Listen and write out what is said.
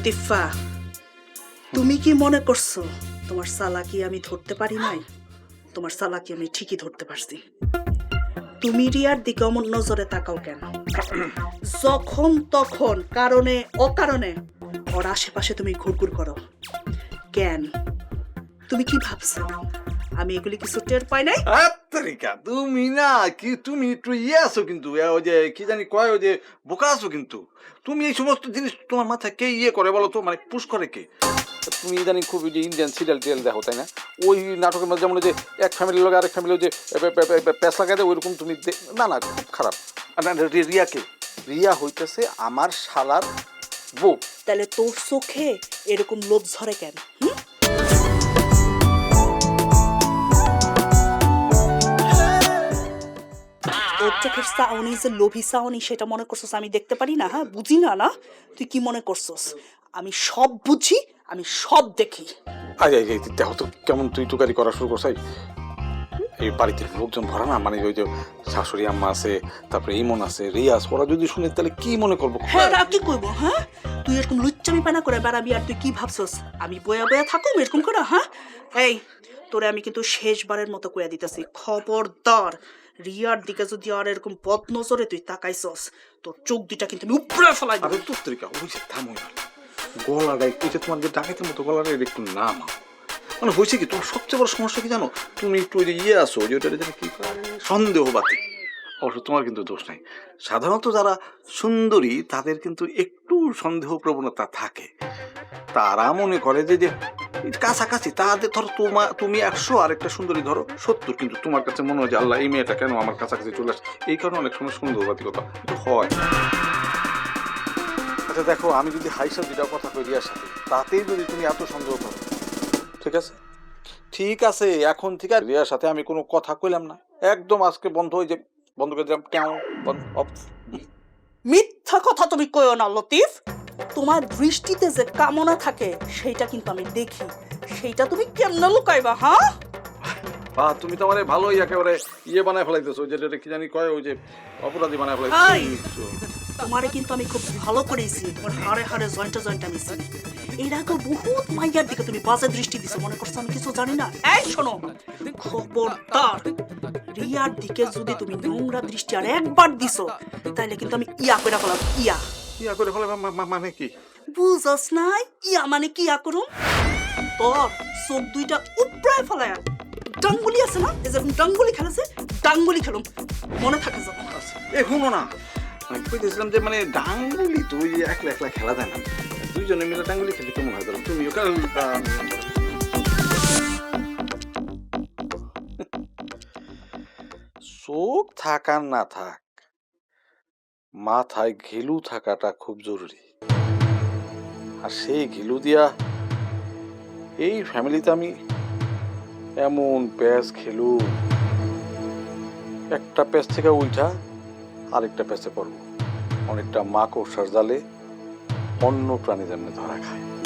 লতিফা, তুমি কি মনে করছো তোমার চালাকি আমি ধরতে পারি নাই? তোমার চালাকি আমি ঠিকই ধরতে পারছি। তুমি রিয়ার দিকে অমন নজরে তাকাও কেন? যখন তখন কারণে অকারণে ওর আশেপাশে তুমি ঘুরঘুর করো কেন? তুমি কি ভাবছো আমি এগুলি কিছু টের পাই নাই? আত্তারিকা তুমি না কি তুমি একটু আছো কিন্তু ওই যে কি জানি কয় ওই যে বোকা আছো কিন্তু তুমি এই সমস্ত জিনিস তোমার মাথায় কে করে বলো তো মানে পুশ করে কে? তুমি জানি খুব যে ইন্ডিয়ান সিরিয়াল টিরিয়াল দেখো তাই না? ওই নাটকের মধ্যে যেমন যে এক ফ্যামিলির লোক আরেক ফ্যামিলি যে প্যাঁচ লাগাই দেয় ওইরকম তুমি না না খুব খারাপ। রিয়াকে রিয়া হইতেছে আমার শালার বউ। তাহলে তোর চোখে এরকম লোভ ঝরে কেন? তোর চোখের চাউনি যে লোভী চাউনি সেটা মনে করছস আমি দেখতে পারি না? হ্যাঁ, বুঝি না না? তুই কি মনে করছস আমি সব বুঝি, আমি সব দেখি। আরে দেখো তো কেমন তুই তুকারি করা শুরু করছাই। এই বাড়িতে লোকজন ভরা না, মানে ওই যে শাশুড়ি আম্মা আছে, তারপরে ইমন আছে, রিয়াজ, ওরা যদি শুনে তাহলে কি মনে করবো? হ্যাঁ, কি করবো? হ্যাঁ, তুই এরকম লুচ্চামি পানা করে বেড়াবি আর তুই কি ভাবছস আমি বয়া বয়া থাকুম এরকম করে? হ্যাঁ, এই তোরে আমি কিন্তু শেষবারের মতো কইয়া দিতেছি, খবরদার রিয়ার দিকে যদি আর এরকম বদ নজরে তুই তাকাইছস তোর চোখ দুইটা কিন্তু আমি উপড়ে ফেলাই দেব। আরে তুত্রিকা ওই যে থামো না, গলাটা একটু যে তোমার যে ডাকাতের মতো গলাটা একটু নাম মানে হয়েছে কি তোমার সবচেয়ে বড় সমস্যা কি জানো? তুমি একটু ওই যে আসো যে ওটা যেন কি সন্দেহবাদী। অবশ্য তোমার কিন্তু দোষ নাই, সাধারণত যারা সুন্দরী তাদের কিন্তু একটু সন্দেহ প্রবণতা থাকে। তারা মনে করে যে যে কাছাকাছি তাদের ধরো তুমি 100 আর একটা সুন্দরী ধরো 70, কিন্তু তোমার কাছে মনে হয় যে আল্লাহ এই মেয়েটা কেন আমার কাছাকাছি চলে আসে, এই কারণে অনেক সময় সন্দেহবাদিকতা হয়। আচ্ছা দেখো, আমি যদি হাইসা যেটা কথা কই রিয়ার সাথে তাতেই যদি তুমি এত সন্দেহ করো, ঠিক আছে ঠিক আছে, এখন থেকে আর রিয়ার সাথে আমি কোনো কথা কইলাম না, একদম আজকে বন্ধ হয়ে যে বন্ধ করে দিলাম। কেন মিথ্যা কথা তুমি কইও না লতিফ। তোমার দৃষ্টিতে যে কামনা থাকে সেইটা কিন্তু আমি দেখি, সেইটা তুমি কেমনে লুকাইবা? হ্যাঁ, তুমি তো মানে ভালোই একেবারে বানায় ফেলাইতেছো, যেটা কি জানি কয় ওই যে অপরাধী বানায় ফেলাইতেছো। তোমারে কিন্তু আমি খুব ভালো করেছি, তোমার হাড়ে হাড়ে জয়েন্টে জয়েন্টে আমি চিনি। এর আগে বহুত মাইয়ার দিকে তুমি বাজে দৃষ্টি দিছো, মনে করছো আমি কিছু জানি না? এই শোনো, খবরদার রিয়ার দিকে যদি তুমি নোংরা দৃষ্টি আর একবার দিছো তাইলে কিন্তু আমি ইয়া করে ফেলাম। ইয়া করে ফেলে মানে কি বুঝস নাই? ইয়া মানে কি ইয়া করুম? তোর চোখ দুইটা উপড়ায় ফেলায় ডাঙ্গুলি আছে না, যেরকম ডাঙ্গুলি খেলেছে ডাঙ্গুলি খেলুম, মনে থাকে যখন। এখনো না আমি কইতেছিলাম যে মানে ডাঙ্গুলি তো ওই একলা একলা খেলা যায় না, দুইজনে মিলে ডাঙ্গুলি খেলে কেমন হয়? তুমিও চোখ থাকার না থাক, মাথায় ঘিলু থাকাটা খুব জরুরি। আর সেই ঘিলু দিয়া এই ফ্যামিলিতে আমি এমন প্যাচ খেলু, একটা প্যাচ থেকে উঠা আরেকটা প্যাচে পড়বো, অনেকটা মাকড়সার জালে অন্য প্রাণী যেমনি ধরা খায়।